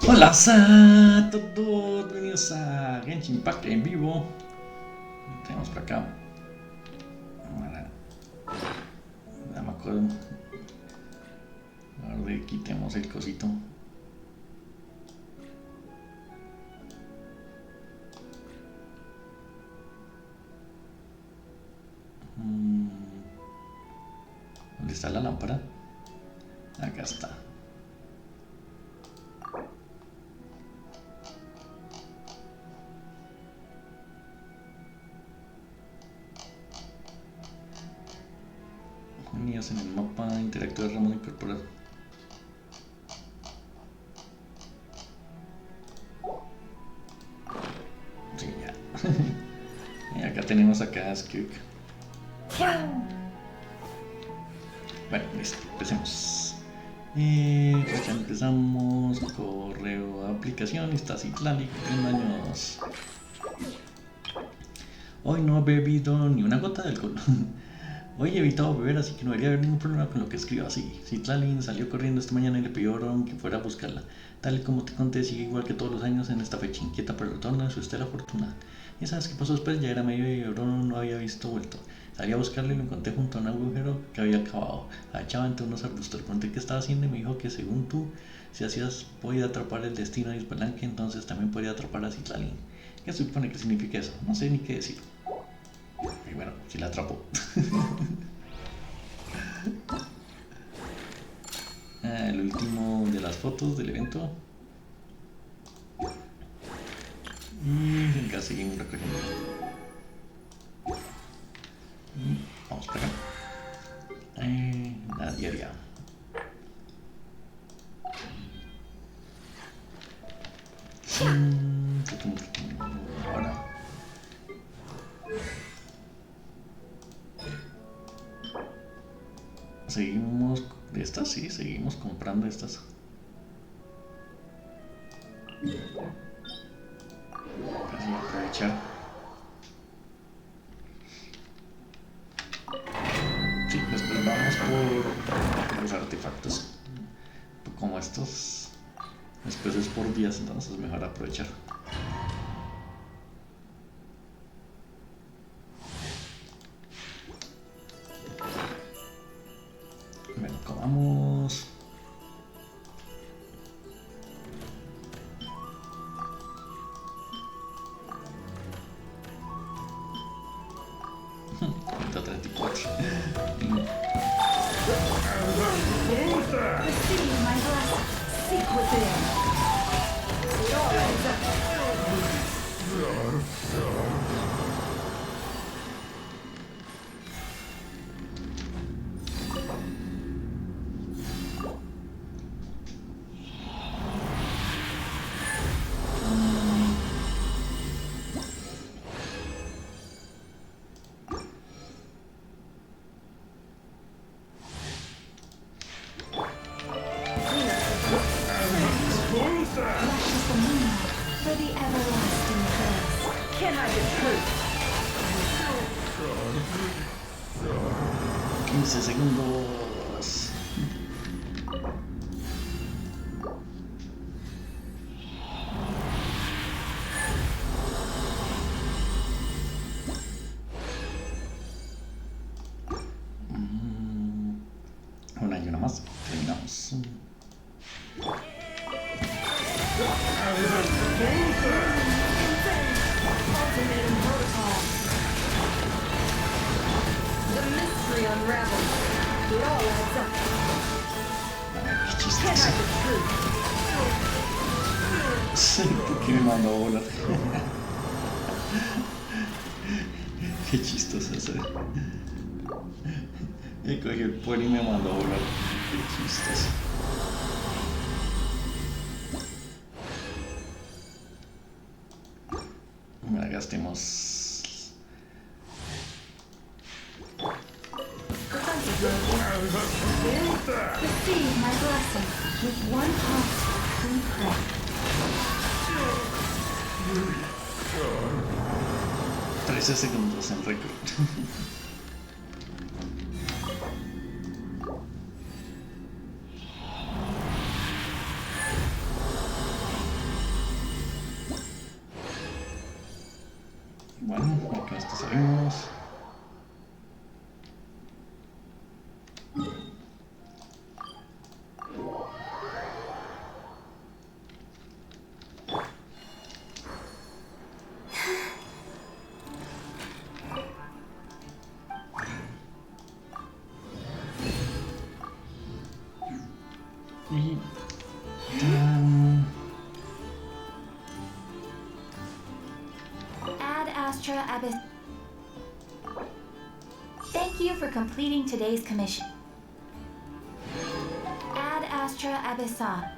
Hola a todos, bienvenidos a Genshin Impact en vivo. Tenemos por acá. Ya me acuerdo. A ver, quitemos el cosito. ¿Dónde está la lámpara? Acá está. Unidos en el mapa, interactuar ramo incorporar. Sí, ya. Y acá tenemos acá a Skirk. Bueno, listo, empecemos. Pues ya empezamos. Correo, aplicación, está Citlali, 1 años. Hoy no he bebido ni una gota de alcohol. Hoy he evitado beber, así que no debería haber ningún problema con lo que escribo así. Citlali salió corriendo esta mañana y le pidieron que fuera a buscarla. Tal y como te conté, sigue igual que todos los años en esta fecha, inquieta por el retorno de su estela afortunada. ¿Y sabes qué pasó después? Ya era medio y Oro no había visto vuelto. Salí a buscarlo y lo encontré junto a un agujero que había acabado. Agachaba entre unos arbustos. Le pregunté qué estaba haciendo y me dijo que según tú, si hacías podía atrapar el destino de Isbalanque, entonces también podía atrapar a Citlali. ¿Qué supone que significa eso? No sé ni qué decir. Y bueno, si la atrapó. El último de las fotos del evento. Y venga, seguimos recogiendo. Y vamos para acá. La diaria. Ahora. Seguimos de estas, sí, seguimos comprando estas. Así aprovechar. Sí, después vamos por los artefactos. Como estos, después es por días, entonces es mejor aprovechar. Bueno, comamos. Punto 34. Segundos. Una y una más. Terminamos. Qué chistoso. ¿Por qué me mandó a volar? Qué chistoso eso. Me cogió el pony y me mandó a volar. Qué chistoso. Mira, gastemos. Receive my blessing with one heart and prayer. 13 segundos en récord. Bueno, acá está, sabemos. Y... Ad Astra Abyss. Thank you for completing today's commission. Ad Astra Abyssa.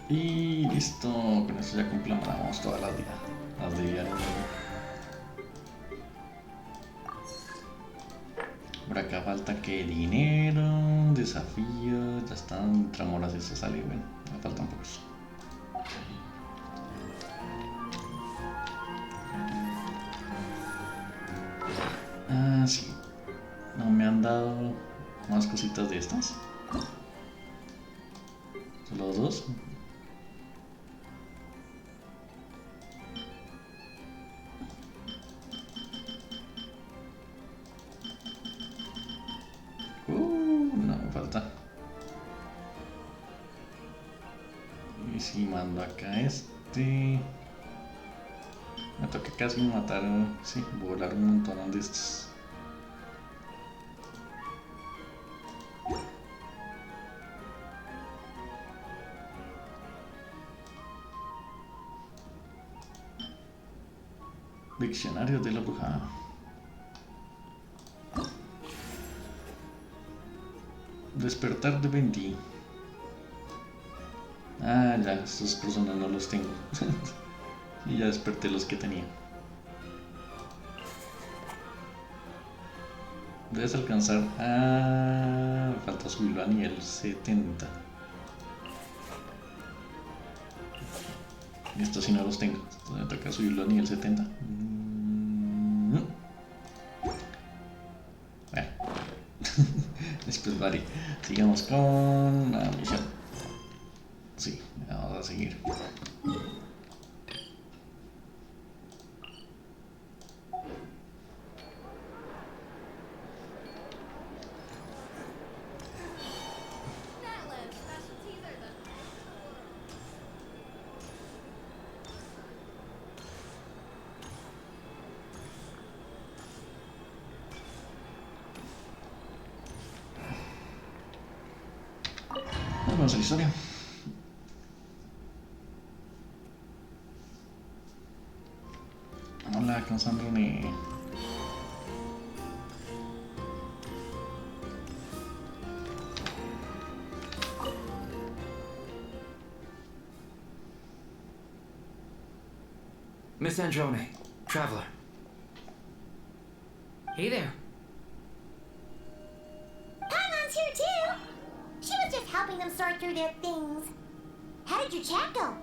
Y listo, con eso ya completamos todas las de diario. Por acá falta que dinero, desafíos, ya están, tramoras, eso sale, bueno, me faltan pocos. Ah, sí, no me han dado más cositas de estas. Solo dos. No me falta. Y si mando acá me toca casi matar, sí, volar un montón de estos. Diccionario de la brujada. Despertar de Bendy. Ah, ya, estos personas no los tengo. Y ya desperté los que tenía. Debes alcanzar. Ah, me falta subirlo a nivel 70. Y estos sí no los tengo. Entonces me toca subirlo a nivel 70. Bueno. Después vale. Sigamos con la misión. Sí, vamos a seguir. Vamos a la historia. Hola, Cansandrone. Miss Androne, traveler. Hey there. Paimon's here too. She was just helping them sort through their things. How did your chat go?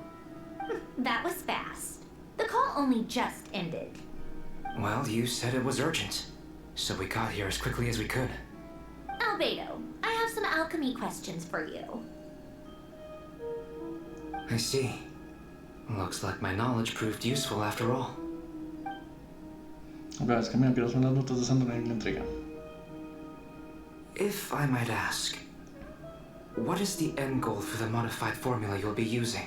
That was fast. The call only just ended. Well, you said it was urgent, so we got here as quickly as we could. Albedo, I have some alchemy questions for you. I see. Looks like my knowledge proved useful after all. Ahora es que me quiero son las notas de Sandra en la entrega. If I might ask, what is the end goal for the modified formula you'll be using?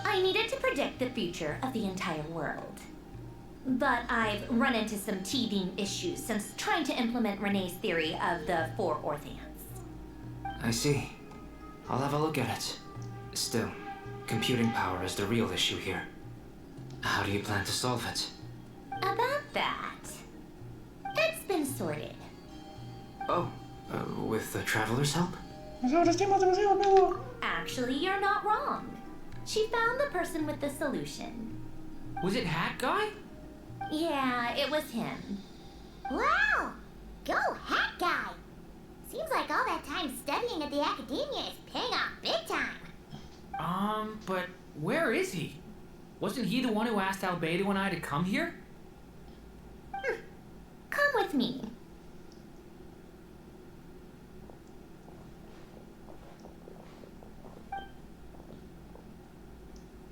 I needed to predict the future of the entire world. But I've run into some teething issues since trying to implement Renee's theory of the four Orthants. I see. I'll have a look at it. Still, computing power is the real issue here. How do you plan to solve it? About that, it's been sorted. Oh, with the traveler's help? Actually, you're not wrong. She found the person with the solution. Was it Hat Guy? Yeah, it was him. Wow! Go Hat Guy! Seems like all that time studying at the academia is paying off big time. But where is he? Wasn't he the one who asked Albedo and I to come here? Come with me.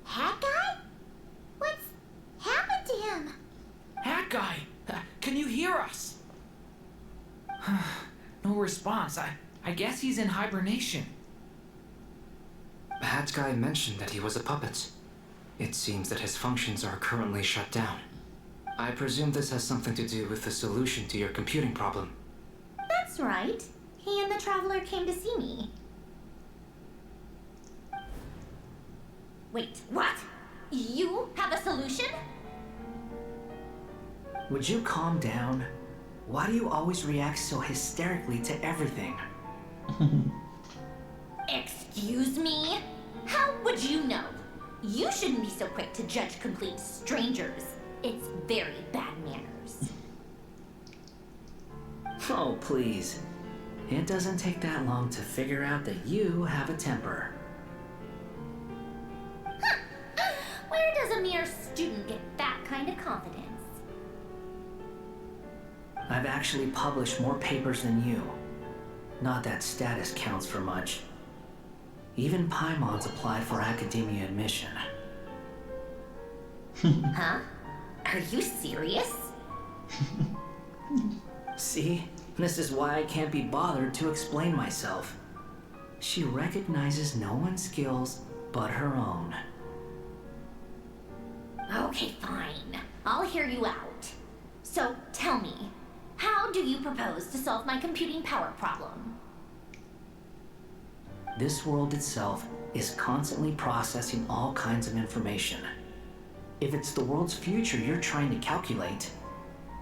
Hat Guy? response. I guess he's in hibernation. Hat Guy mentioned that he was a puppet. It seems that his functions are currently shut down. I presume this has something to do with the solution to your computing problem. That's right. He and the Traveler came to see me. Wait, what? You have a solution? Would you calm down? Why do you always react so hysterically to everything? Excuse me? How would you know? You shouldn't be so quick to judge complete strangers. It's very bad manners. Oh, please. It doesn't take that long to figure out that you have a temper. Where does a mere student get that kind of confidence? I've actually published more papers than you. Not that status counts for much. Even Paimon's applied for academia admission. Huh? Are you serious? See? This is why I can't be bothered to explain myself. She recognizes no one's skills but her own. Okay, fine. I'll hear you out. So tell me, how do you propose to solve my computing power problem? This world itself is constantly processing all kinds of information. If it's the world's future you're trying to calculate,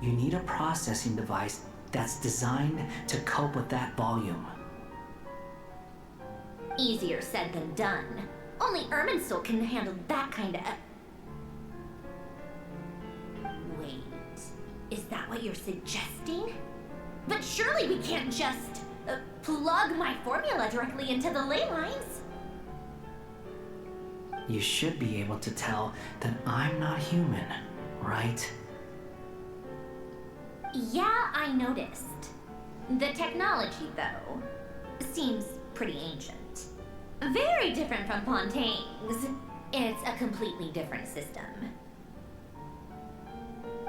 you need a processing device that's designed to cope with that volume. Easier said than done. Only Irminsul can handle that kind of... Wait, is that what you're suggesting? But surely we can't just plug my formula directly into the ley lines. You should be able to tell that I'm not human, right? Yeah, I noticed. The technology, though, seems pretty ancient. Very different from Fontaine's. It's a completely different system.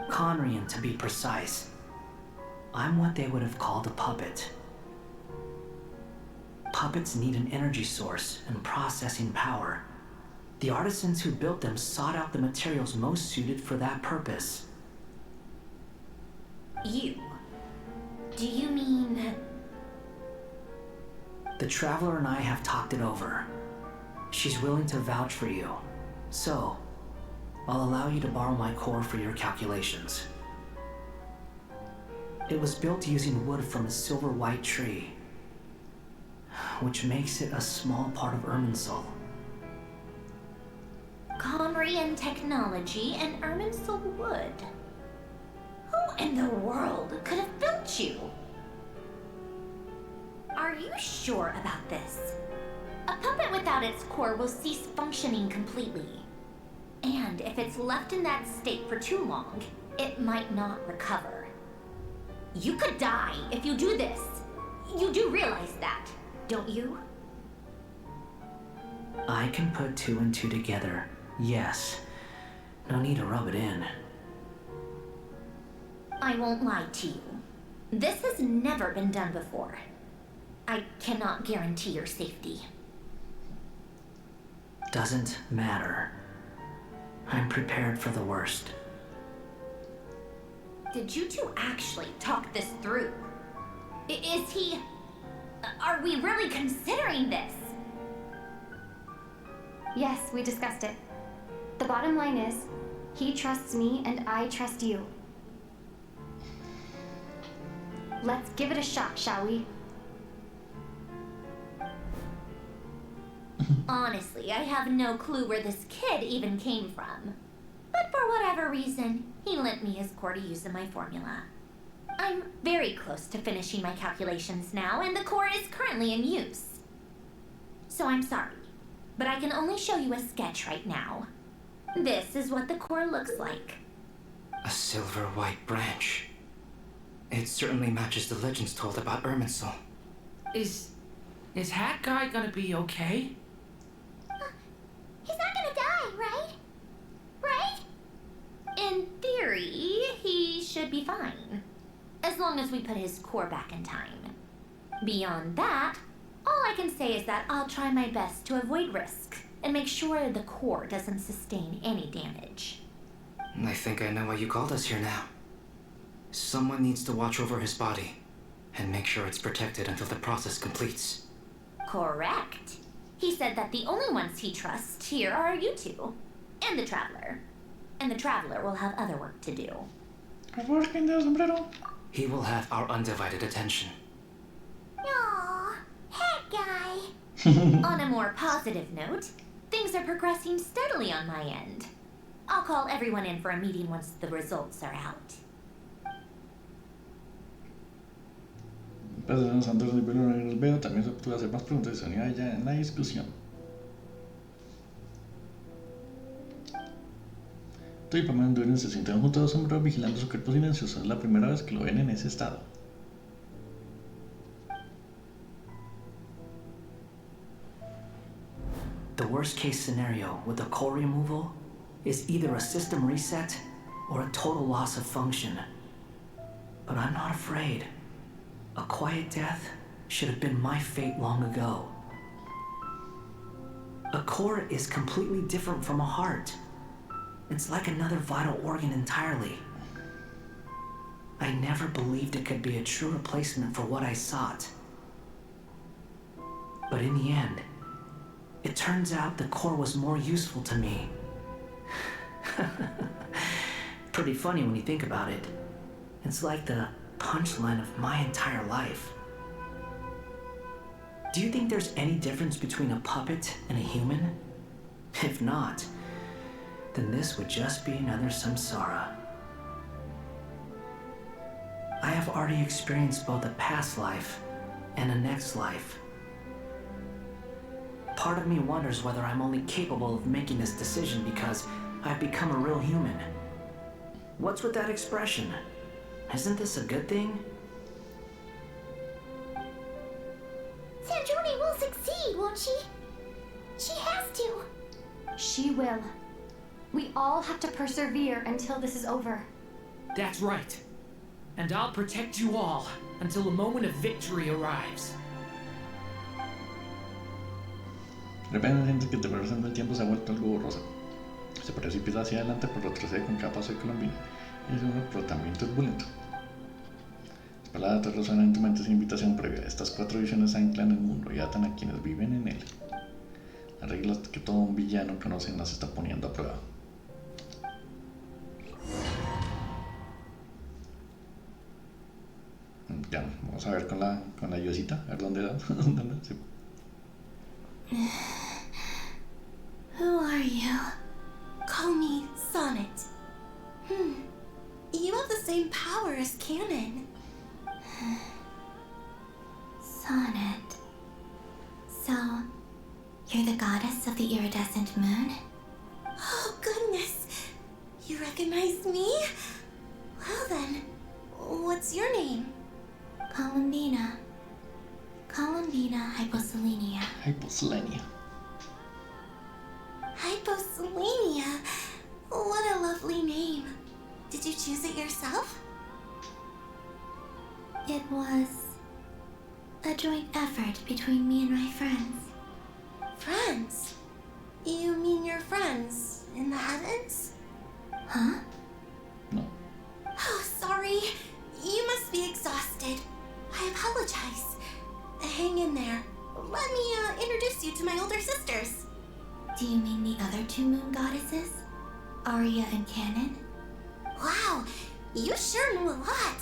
Conrian, to be precise. I'm what they would have called a puppet. Puppets need an energy source and processing power. The artisans who built them sought out the materials most suited for that purpose. You? Do you mean... The Traveler and I have talked it over. She's willing to vouch for you. So, I'll allow you to borrow my core for your calculations. It was built using wood from a silver white tree, which makes it a small part of Irminsul. Conrian technology and Irminsul wood. Who in the world could have built you? Are you sure about this? A puppet without its core will cease functioning completely. And if it's left in that state for too long, it might not recover. You could die if you do this. You do realize that, don't you? I can put two and two together, yes. No need to rub it in. I won't lie to you. This has never been done before. I cannot guarantee your safety. Doesn't matter. I'm prepared for the worst. Did you two actually talk this through? Is he... Are we really considering this? Yes, we discussed it. The bottom line is, he trusts me and I trust you. Let's give it a shot, shall we? Honestly, I have no clue where this kid even came from. But for whatever reason, he lent me his core to use in my formula. I'm very close to finishing my calculations now, and the core is currently in use. So I'm sorry, but I can only show you a sketch right now. This is what the core looks like. A silver white branch. It certainly matches the legends told about Irminsul. Is Hat Guy gonna be okay? He's not gonna die, right? Right? In theory, he should be fine. As long as we put his core back in time. Beyond that, all I can say is that I'll try my best to avoid risk and make sure the core doesn't sustain any damage. I think I know why you called us here now. Someone needs to watch over his body and make sure it's protected until the process completes. Correct. He said that the only ones he trusts here are you two, and the Traveler. And the Traveler will have other work to do. He will have our undivided attention. Aww, hat guy. On a more positive note, things are progressing steadily on my end. I'll call everyone in for a meeting once the results are out. Santos de Pelo en el veo también se pudo hacer más preguntas y se unía ya en la discusión. Toy y Pamela Duren se sientan junto a dos sombreros vigilando su cuerpo silencioso. Es la primera vez que lo ven en ese estado. The worst case scenario with the core removal is either a system reset or a total loss of function. But I'm not afraid. A quiet death should have been my fate long ago. A core is completely different from a heart. It's like another vital organ entirely. I never believed it could be a true replacement for what I sought. But in the end, it turns out the core was more useful to me. Pretty funny when you think about it. It's like the punchline of my entire life. Do you think there's any difference between a puppet and a human? If not, then this would just be another samsara. I have already experienced both a past life and a next life. Part of me wonders whether I'm only capable of making this decision because I've become a real human. What's with that expression? Isn't this a good thing? Sanjoni will succeed, won't she? She has to. She will. We all have to persevere until this is over. That's right. And I'll protect you all until the moment of victory arrives. De repente sientes que te pasando el tiempo se ha vuelto algo borroso. Se precipita hacia adelante pero retrocede con cada paso de Colombina. Es uno pero también turbulento. Las palabras te resuenan en tu mente sin invitación previa. Estas cuatro visiones anclan el mundo y atan a quienes viven en él. Las reglas que todo un villano conoce las está poniendo a prueba. Ya, vamos a ver con la ayudita, a ver dónde da. Sí. Who are you? Call me Sonnet. You have the same power as Canon. Sonnet. So, you're the goddess of the iridescent moon? Oh, goodness. You recognize me? Well then, what's your name? Colombina. Colombina Hyposelenia. Hyposelenia. Hyposelenia. What a lovely name. Did you choose it yourself? It was a joint effort between me and my friends. Friends? You mean your friends in the heavens? Huh? No. Oh, sorry. You must be exhausted. I apologize. Hang in there. Let me introduce you to my older sisters. Do you mean the other two moon goddesses? Aria and Canon? Wow, you sure know a lot.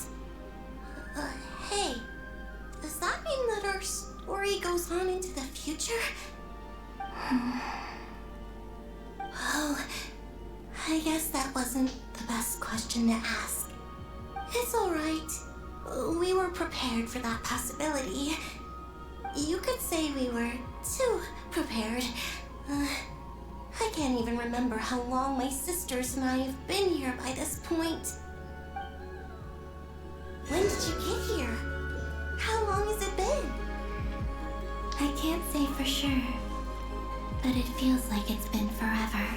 Hey, does that mean that our story goes on into the future? Oh, I guess that wasn't the best question to ask. It's alright. We were prepared for that possibility. You could say we were too prepared. I can't even remember how long my sisters and I have been here by this point. When did you get here? How long has it been? I can't say for sure, but it feels like it's been forever.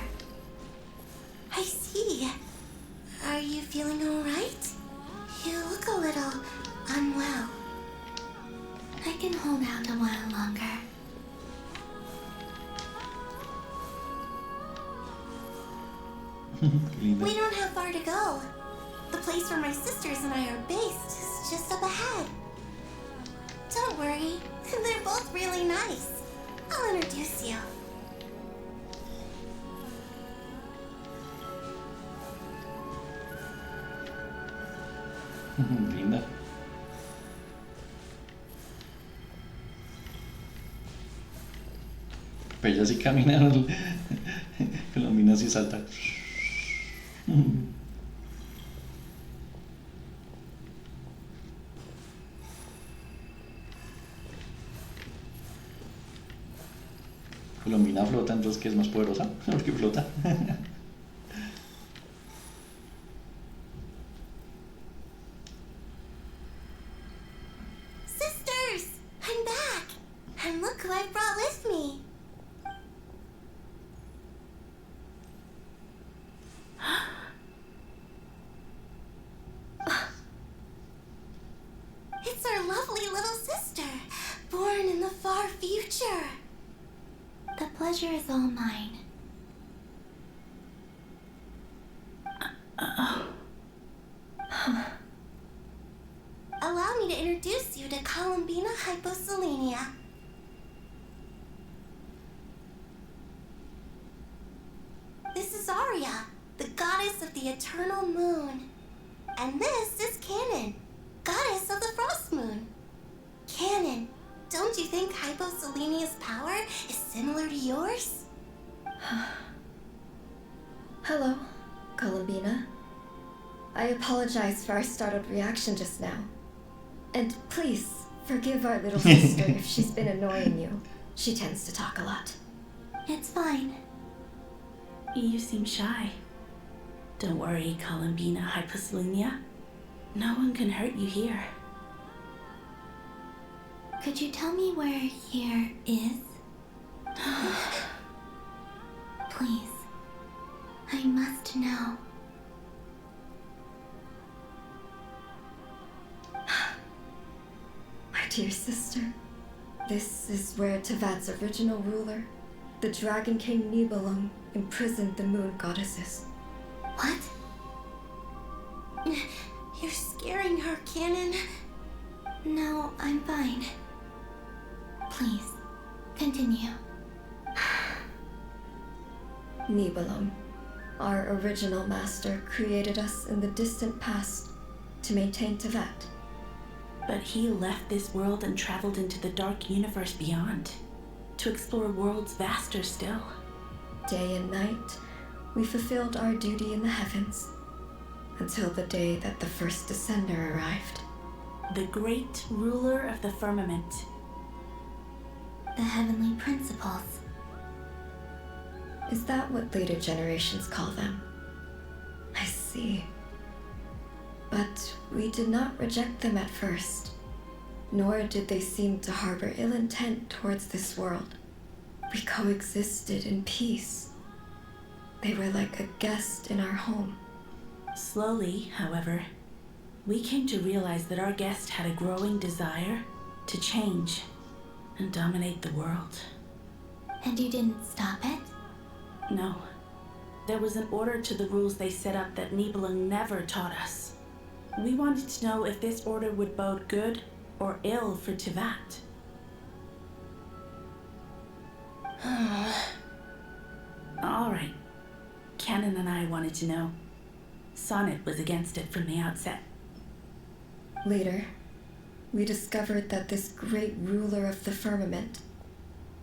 I see. Are you feeling alright? You look a little unwell. I can hold out a while longer. We don't have far to go. The place where my sisters and I are based is just up ahead. Don't worry, they're both really nice. I'll introduce you. Linda. Pero ella sí camina, Colombina sí salta. Colombina flota, entonces que es más poderosa, porque flota. Sisters, I'm back. And look who I brought with me. It's our lovely little sister, born in the far future. The pleasure is all mine. Allow me to introduce you to Colombina hyposelenia. This is Arya, the goddess of the eternal moon. And this is Canon, goddess of the frost moon. Canon, don't you think hyposelenia's power is similar to yours? Hello, Colombina. I apologize for our startled reaction just now. And please, forgive our little sister if she's been annoying you. She tends to talk a lot. It's fine. You seem shy. Don't worry, Colombina hyposelenia. No one can hurt you here. Could you tell me where here is? Please. I must know. My dear sister, this is where Tevat's original ruler, the Dragon King Nibelung, imprisoned the moon goddesses. What? You're scaring her, Canon. No, I'm fine. Please, continue. Nibelung, our original master, created us in the distant past to maintain Tevat. But he left this world and traveled into the dark universe beyond, to explore worlds vaster still. Day and night, we fulfilled our duty in the heavens, until the day that the first descender arrived. The great ruler of the firmament. The heavenly principles. Is that what later generations call them? I see. But we did not reject them at first, nor did they seem to harbor ill intent towards this world. We coexisted in peace. They were like a guest in our home. Slowly, however, we came to realize that our guest had a growing desire to change and dominate the world. And you didn't stop it? No. There was an order to the rules they set up that Nibelung never taught us. We wanted to know if this order would bode good or ill for Tevat. All right. Canon and I wanted to know. Sonnet was against it from the outset. Later, we discovered that this great ruler of the firmament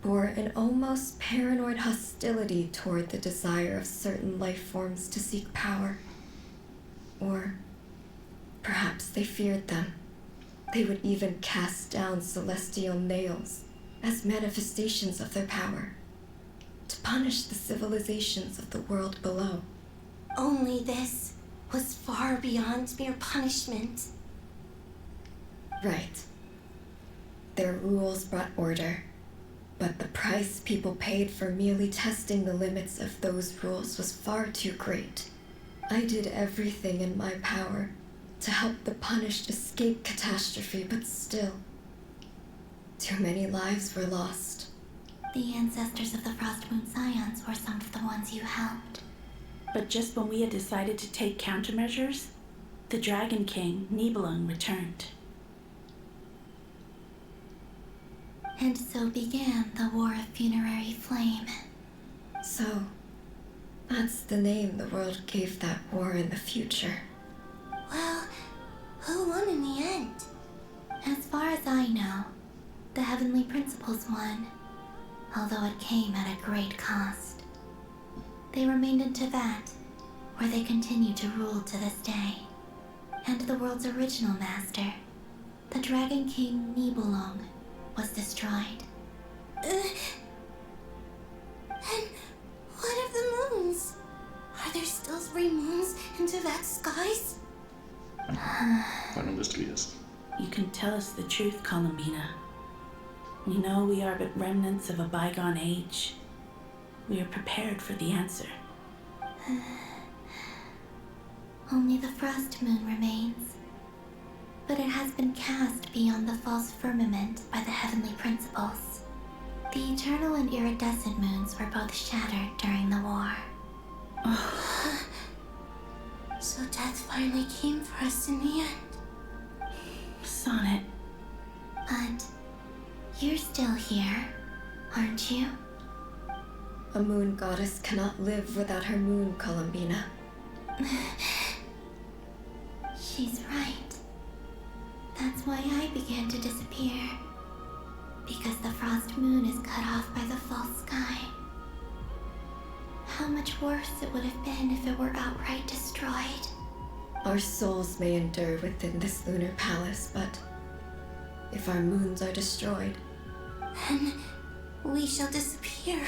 bore an almost paranoid hostility toward the desire of certain life forms to seek power. Or perhaps they feared them. They would even cast down celestial nails as manifestations of their power, to punish the civilizations of the world below. Only this was far beyond mere punishment. Right. Their rules brought order, but the price people paid for merely testing the limits of those rules was far too great. I did everything in my power to help the punished escape catastrophe, but still, Too many lives were lost. The ancestors of the Frost Moon Scions were some of the ones you helped. But just when we had decided to take countermeasures, the Dragon King, Nibelung, returned. And so began the War of Funerary Flame. So, that's the name the world gave that war in the future. Well, who won in the end? As far as I know, the Heavenly Principles won, although it came at a great cost. They remained in Tibet, where they continue to rule to this day. And the world's original master, the Dragon King Nibelung, was destroyed. And what of the moons? Are there still 3 moons in Tibet's skies? Fueron destruidas. You can tell us the truth, Colombina. We know we are but remnants of a bygone age. We are prepared for the answer. Only the Frost Moon remains. But it has been cast beyond the false firmament by the Heavenly Principles. The eternal and iridescent moons were both shattered during the war. So death finally came for us in the end. Sonnet. But you're still here, aren't you? A moon goddess cannot live without her moon, Colombina. She's right. That's why I began to disappear. Because the Frost Moon is cut off by the false sky. How much worse it would have been if it were outright destroyed. Our souls may endure within this lunar palace, but if our moons are destroyed, then we shall disappear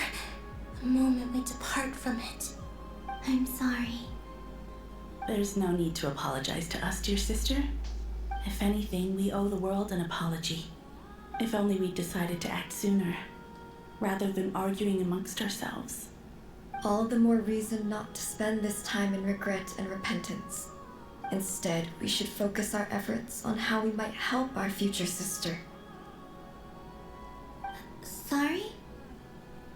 the moment we depart from it. I'm sorry. There's no need to apologize to us, dear sister. If anything, we owe the world an apology. If only we decided to act sooner, rather than arguing amongst ourselves. all the more reason not to spend this time in regret and repentance. Instead, we should focus our efforts on how we might help our future sister. Sorry?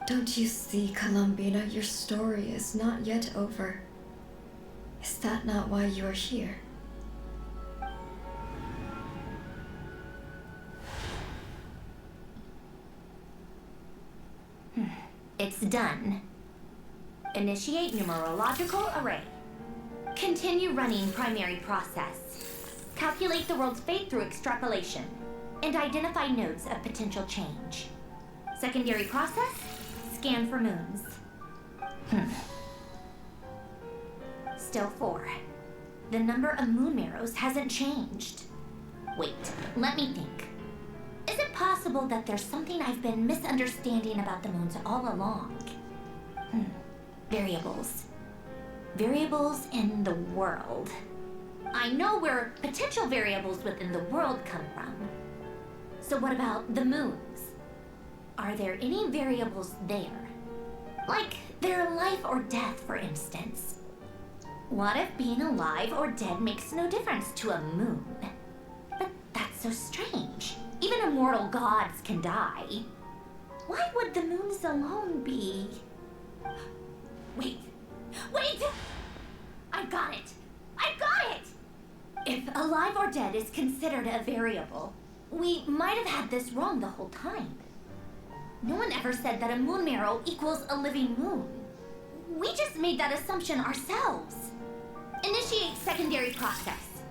Don't you see, Colombina, your story is not yet over. Is that not why you are here? It's done. Initiate numerological array. Continue running primary process. Calculate the world's fate through extrapolation. And identify nodes of potential change. Secondary process, scan for moons. Still 4. The number of moon marrows hasn't changed. Wait, let me think. Is it possible that there's something I've been misunderstanding about the moons all along? Variables. Variables in the world. I know where potential variables within the world come from. So what about the moons? Are there any variables there? Like their life or death, for instance. What if being alive or dead makes no difference to a moon? But that's so strange. Even immortal gods can die. Why would the moons alone be... Wait! I got it! If alive or dead is considered a variable, we might have had this wrong the whole time. No one ever said that a moon marrow equals a living moon. We just made that assumption ourselves. Initiate secondary process.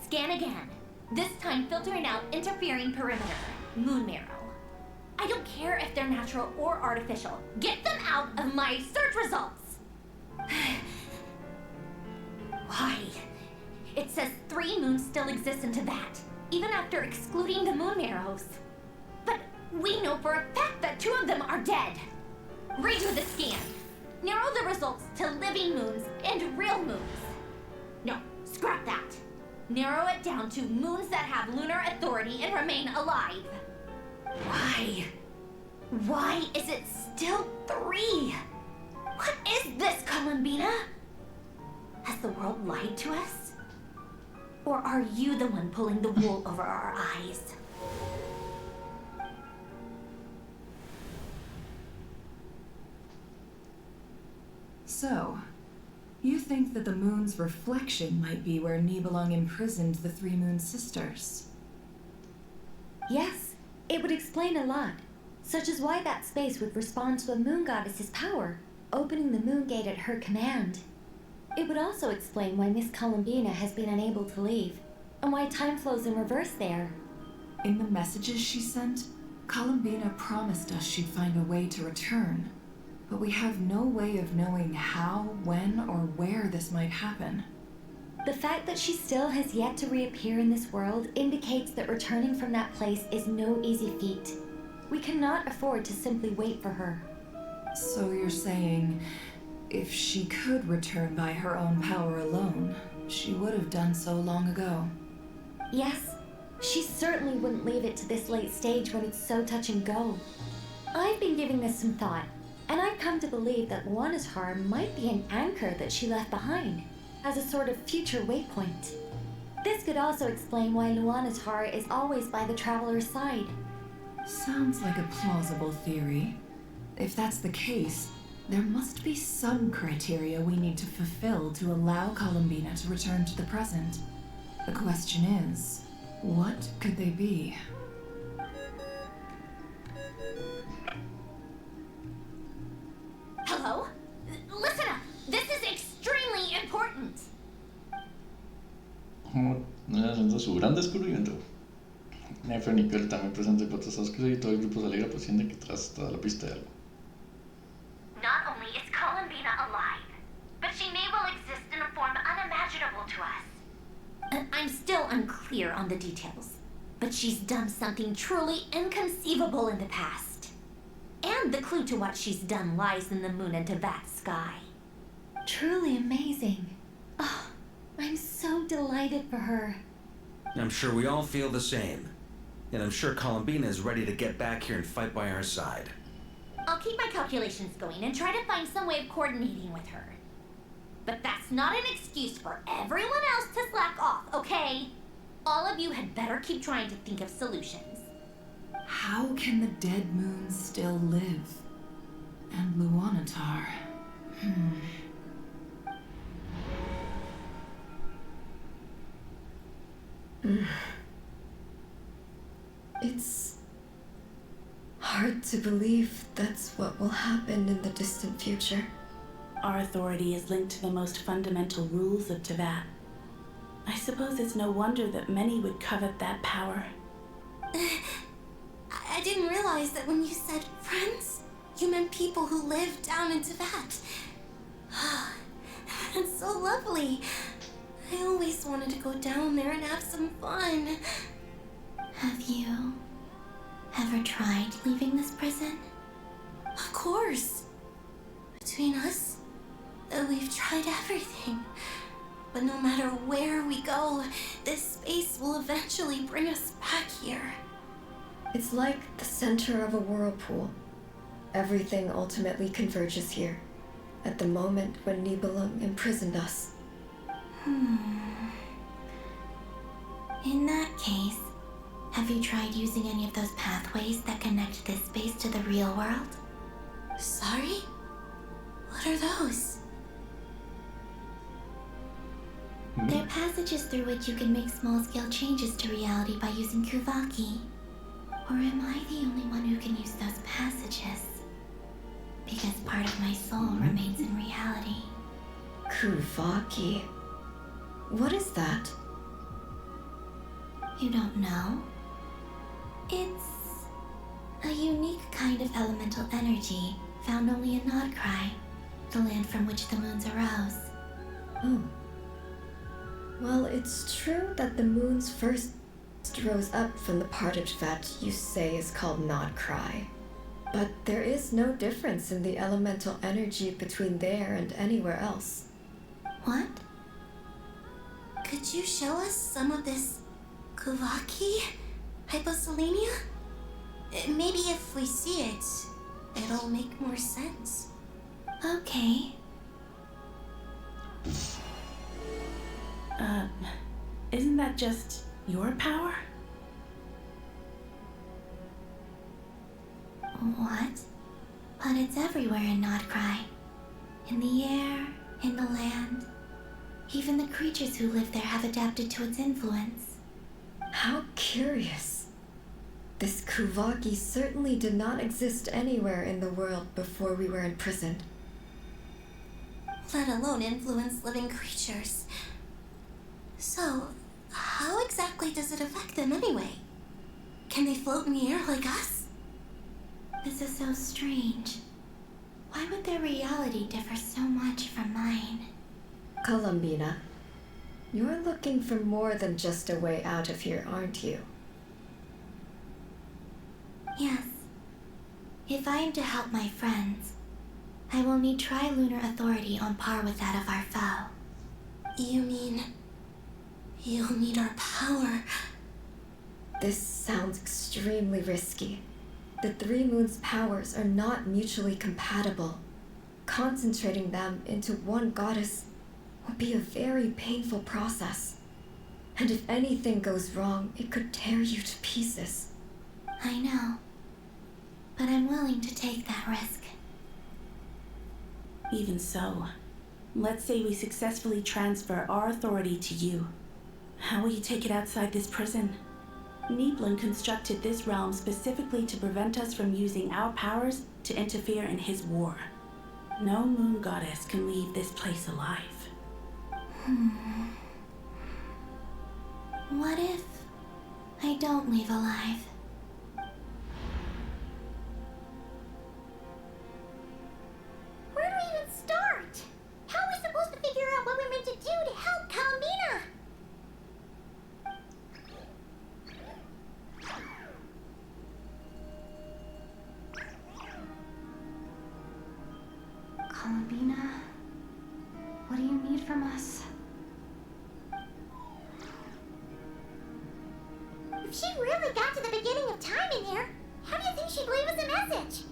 Scan again. This time filtering out interfering perimeter, moon marrow. I don't care if they're natural or artificial. Get them out of my search results! Why? It says 3 moons still exist in Tibet, even after excluding the moon marrows. But we know for a fact that 2 of them are dead. Redo the scan. Narrow the results to living moons and real moons. No, scrap that. Narrow it down to moons that have lunar authority and remain alive. Why? Why is it still 3? What is this, Colombina? Has the world lied to us? Or are you the one pulling the wool over our eyes? So, you think that the moon's reflection might be where Nibelung imprisoned the Three Moon Sisters? Yes, it would explain a lot, such as why that space would respond to the moon goddess's power, opening the moon gate at her command. It would also explain why Miss Colombina has been unable to leave, and why time flows in reverse there. In the messages she sent, Colombina promised us she'd find a way to return, but we have no way of knowing how, when, or where this might happen. The fact that she still has yet to reappear in this world indicates that returning from that place is no easy feat. We cannot afford to simply wait for her. So you're saying, if she could return by her own power alone, she would have done so long ago? Yes, she certainly wouldn't leave it to this late stage when it's so touch and go. I've been giving this some thought, and I've come to believe that Luana's harm might be an anchor that she left behind, as a sort of future waypoint. This could also explain why Luana's heart is always by the traveler's side. Sounds like a plausible theory. If that's the case, there must be some criteria we need to fulfill to allow Colombina to return to the present. The question is, what could they be? Hello? Listen up! This is extremely important! Haciendo su gran descubrimiento. Nefer y Nicole también presentes por todos y todo el grupo se alegra pues siente que tras toda la pista de algo. Not only is Colombina alive, but she may well exist in a form unimaginable to us. I'm still unclear on the details, but she's done something truly inconceivable in the past. And the clue to what she's done lies in the moon and Tevat's sky. Truly amazing. Oh, I'm so delighted for her. I'm sure we all feel the same. And I'm sure Colombina is ready to get back here and fight by our side. I'll keep my calculations going and try to find some way of coordinating with her. But that's not an excuse for everyone else to slack off, okay? All of you had better keep trying to think of solutions. How can the dead moon still live? And Luanatar? It's hard to believe that's what will happen in the distant future. Our authority is linked to the most fundamental rules of Tevat. I suppose it's no wonder that many would covet that power. I didn't realize that when you said friends, you meant people who live down in Tevat. That's so lovely. I always wanted to go down there and have some fun. Have you ever tried leaving this prison? Of course. Between us, we've tried everything. But no matter where we go, this space will eventually bring us back here. It's like the center of a whirlpool. Everything ultimately converges here, at the moment when Nibelung imprisoned us. In that case, have you tried using any of those pathways that connect this space to the real world? Sorry? What are those? They're passages through which you can make small-scale changes to reality by using Kuvaki. Or am I the only one who can use those passages? Because part of my soul remains in reality. Kuvaki. What is that? You don't know? It's a unique kind of elemental energy found only in Nodcry, the land from which the moons arose. Oh. Well, it's true that the moons first rose up from the part of Tevat you say is called Nodcry. But there is no difference in the elemental energy between there and anywhere else. What? Could you show us some of this Kuvaki? Hyposelenia? Maybe if we see it, it'll make more sense. Okay. Isn't that just your power? What? But it's everywhere in Nodcry. In the air, in the land. Even the creatures who live there have adapted to its influence. How curious. This Kuvaki certainly did not exist anywhere in the world before we were imprisoned. Let alone influence living creatures. So, how exactly does it affect them anyway? Can they float in the air like us? This is so strange. Why would their reality differ so much from mine? Colombina, you're looking for more than just a way out of here, aren't you? Yes. If I am to help my friends, I will need tri-lunar authority on par with that of our foe. You mean... you'll need our power? This sounds extremely risky. The Three Moons' powers are not mutually compatible. Concentrating them into one goddess would be a very painful process. And if anything goes wrong, it could tear you to pieces. I know. But I'm willing to take that risk. Even so, let's say we successfully transfer our authority to you. How will you take it outside this prison? Neblin constructed this realm specifically to prevent us from using our powers to interfere in his war. No moon goddess can leave this place alive. What if I don't leave alive? Where do we even start? How are we supposed to figure out what we're meant to do to help Colombina? Colombina, what do you need from us? If she really got to the beginning of time in here, how do you think she'd leave us a message?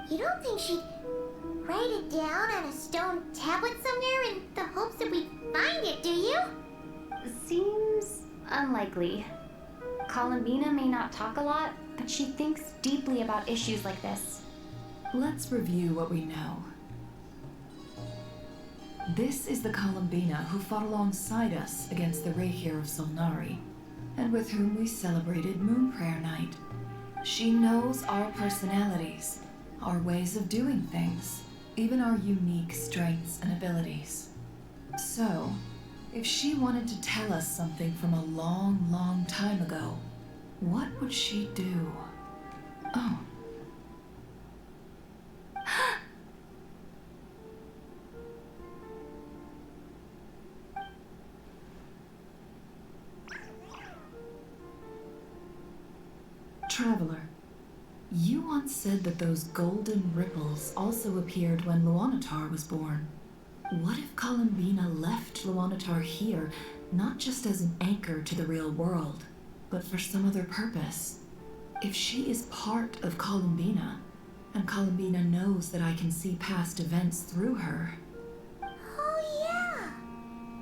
You don't think she'd write it down on a stone tablet somewhere in the hopes that we'd find it, do you? Seems unlikely. Colombina may not talk a lot, but she thinks deeply about issues like this. Let's review what we know. This is the Colombina who fought alongside us against the Rahir of Solnari, and with whom we celebrated Moon Prayer Night. She knows our personalities, our ways of doing things, even our unique strengths and abilities. So, if she wanted to tell us something from a long, long time ago, what would she do? Oh. Traveler, you once said that those golden ripples also appeared when Luanatar was born. What if Colombina left Luanatar here, not just as an anchor to the real world, but for some other purpose? If she is part of Colombina, and Colombina knows that I can see past events through her... Oh yeah!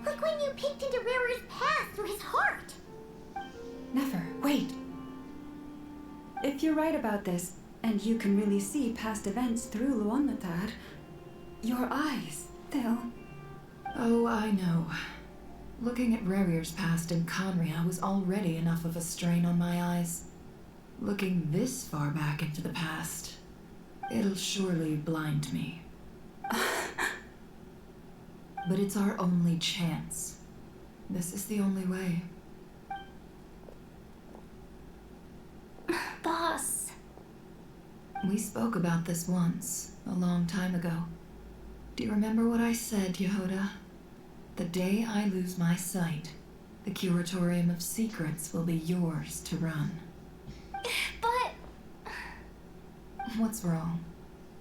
Like when you peeked into Rarer's past through his heart! Never, wait! If you're right about this, and you can really see past events through Luanatar, your eyes, they'll... Oh, I know. Looking at Rerir's past in Conria was already enough of a strain on my eyes. Looking this far back into the past, it'll surely blind me. But it's our only chance. This is the only way. Boss. We spoke about this once, a long time ago. Do you remember what I said, Yehoda? The day I lose my sight, the Curatorium of Secrets will be yours to run. But... What's wrong?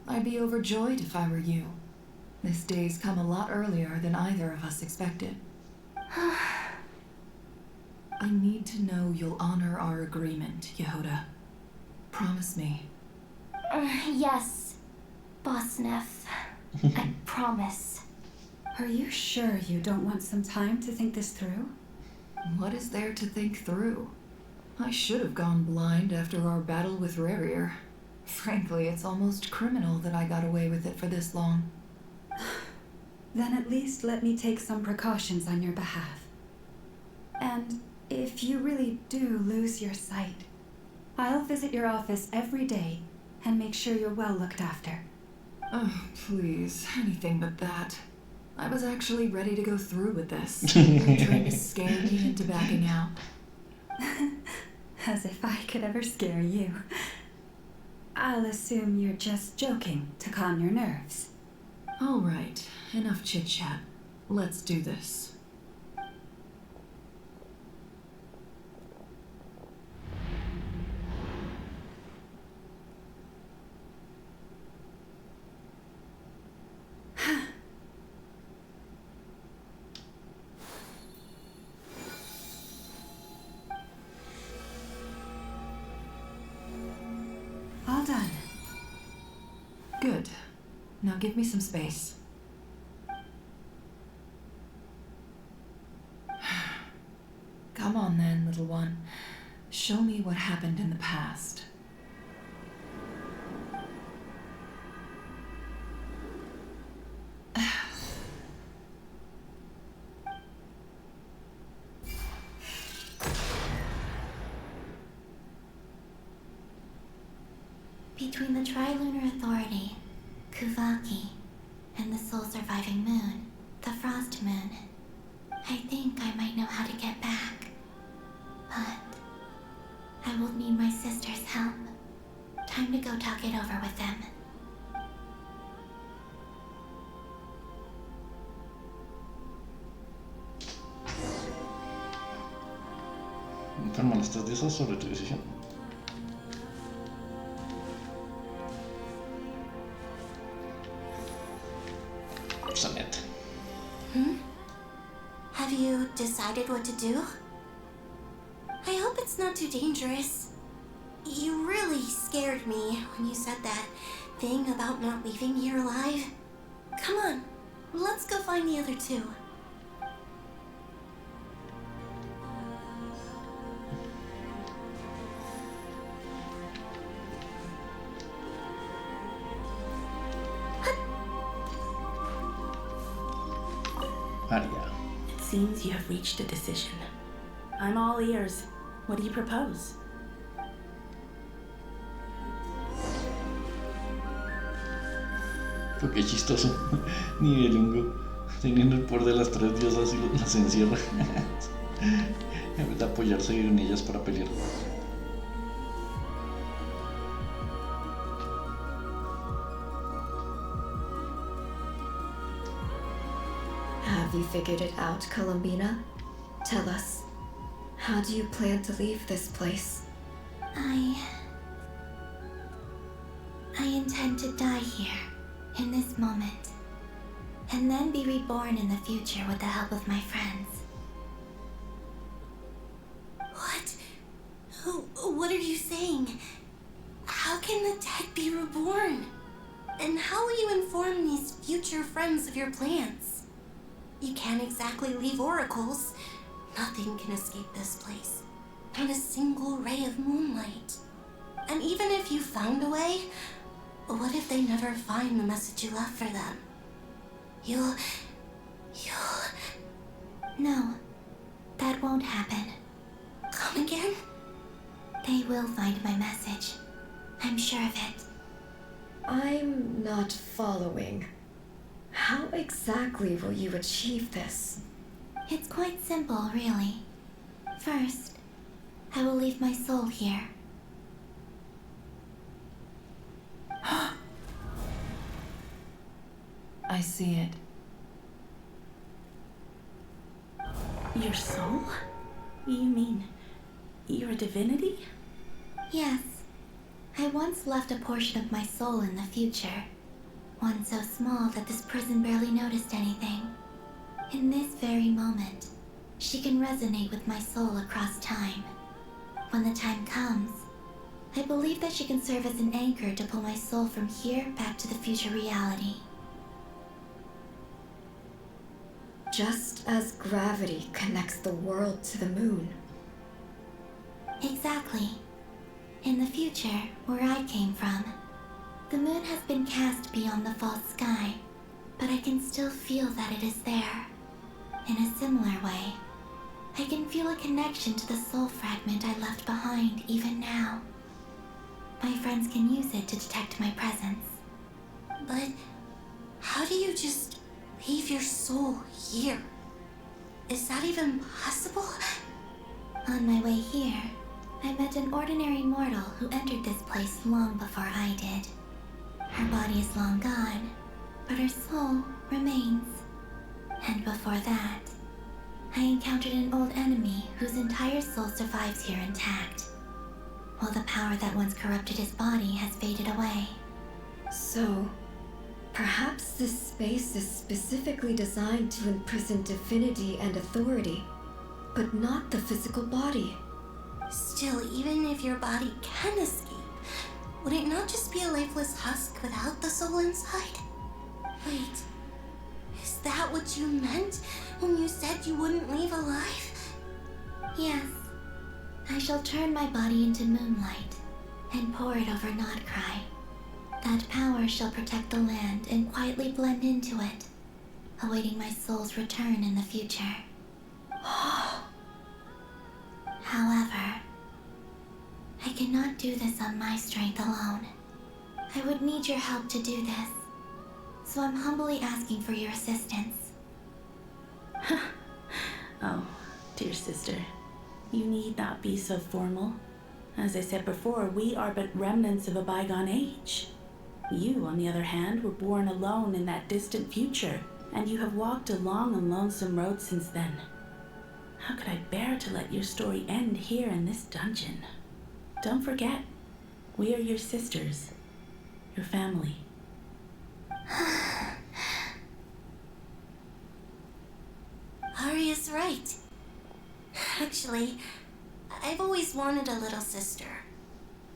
I'd be overjoyed if I were you. This day's come a lot earlier than either of us expected. I need to know you'll honor our agreement, Yehoda. Promise me. Yes, Boss Neff. I promise. Are you sure you don't want some time to think this through? What is there to think through? I should have gone blind after our battle with Rarier. Frankly, it's almost criminal that I got away with it for this long. Then at least let me take some precautions on your behalf. And if you really do lose your sight, I'll visit your office every day and make sure you're well looked after. Oh, please, anything but that. I was actually ready to go through with this. You're trying to scare me into backing out. As if I could ever scare you. I'll assume you're just joking to calm your nerves. All right, enough chit-chat. Let's do this. All done. Good. Now give me some space. Come on then, little one. Show me what happened in the past. Between the Trilunar Authority, Kuvaki, and the soul-surviving moon, the Frost Moon, I think I might know how to get back. But I will need my sister's help. Time to go talk it over with them. Calma, ¿estás de esas sobre tu decisión? Sonette. Have you decided what to do? I hope it's not too dangerous. You really scared me when you said that thing about not leaving here alive. Come on, let's go find the other two. Aria. It seems you have reached a decision. I'm all ears. What do you propose? Pero qué chistoso. Ni el hongo. Teniendo el poder de las tres diosas y las encierra. En vez de apoyarse en ellas para pelear. Have you figured it out, Colombina? Tell us, how do you plan to leave this place? I intend to die here, in this moment, and then be reborn in the future with the help of my friends. What are you saying? How can the dead be reborn? And how will you inform these future friends of your plans? You can't exactly leave oracles. Nothing can escape this place. Not a single ray of moonlight. And even if you found a way, what if they never find the message you left for them? You'll... No, that won't happen. Come again? They will find my message. I'm sure of it. I'm not following. How exactly will you achieve this? It's quite simple, really. First, I will leave my soul here. I see it. Your soul? You mean you're a divinity? Yes. I once left a portion of my soul in the future. One so small that this prison barely noticed anything. In this very moment, she can resonate with my soul across time. When the time comes, I believe that she can serve as an anchor to pull my soul from here back to the future reality. Just as gravity connects the world to the moon. Exactly. In the future, where I came from, the moon has been cast beyond the false sky, but I can still feel that it is there. In a similar way, I can feel a connection to the soul fragment I left behind even now. My friends can use it to detect my presence. But how do you just leave your soul here? Is that even possible? On my way here, I met an ordinary mortal who entered this place long before I did. Her body is long gone, but her soul remains. And before that, I encountered an old enemy whose entire soul survives here intact, while the power that once corrupted his body has faded away. So, perhaps this space is specifically designed to imprison divinity and authority, but not the physical body. Still, even if your body can escape, would it not just be a lifeless husk without the soul inside? Wait, is that what you meant when you said you wouldn't leave alive? Yes. I shall turn my body into moonlight and pour it over Nodcry. That power shall protect the land and quietly blend into it, awaiting my soul's return in the future. However, I cannot do this on my strength alone. I would need your help to do this, so I'm humbly asking for your assistance. Oh, dear sister, you need not be so formal. As I said before, we are but remnants of a bygone age. You, on the other hand, were born alone in that distant future, and you have walked a long and lonesome road since then. How could I bear to let your story end here in this dungeon? Don't forget, we are your sisters, your family. Arya's right. Actually, I've always wanted a little sister.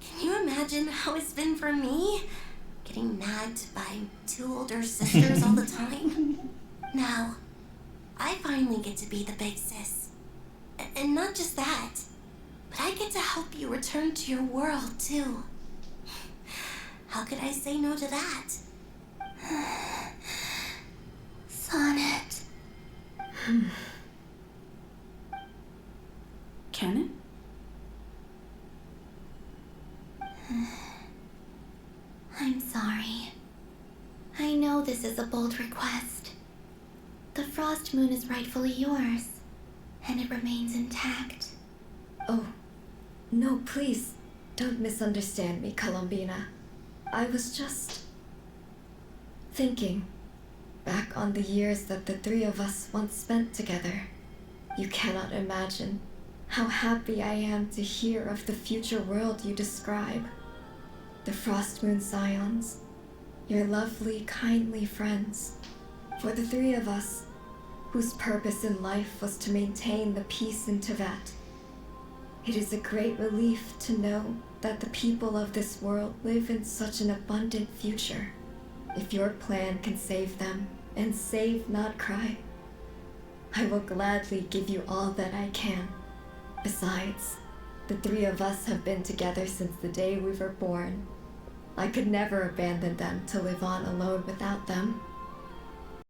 Can you imagine how it's been for me? Getting nagged by two older sisters all the time. Now, I finally get to be the big sis. And not just that, but I get to help you return to your world, too. How could I say no to that? Sonnet. Canon? I'm sorry. I know this is a bold request. The Frost Moon is rightfully yours, and it remains intact. Oh, no, please, don't misunderstand me, Colombina. I was just thinking back on the years that the three of us once spent together. You cannot imagine how happy I am to hear of the future world you describe. The Frost Moon Scions, your lovely, kindly friends. For the three of us, whose purpose in life was to maintain the peace in Tibet. It is a great relief to know that the people of this world live in such an abundant future. If your plan can save them and save Nodcry, I will gladly give you all that I can. Besides, the three of us have been together since the day we were born. I could never abandon them to live on alone without them.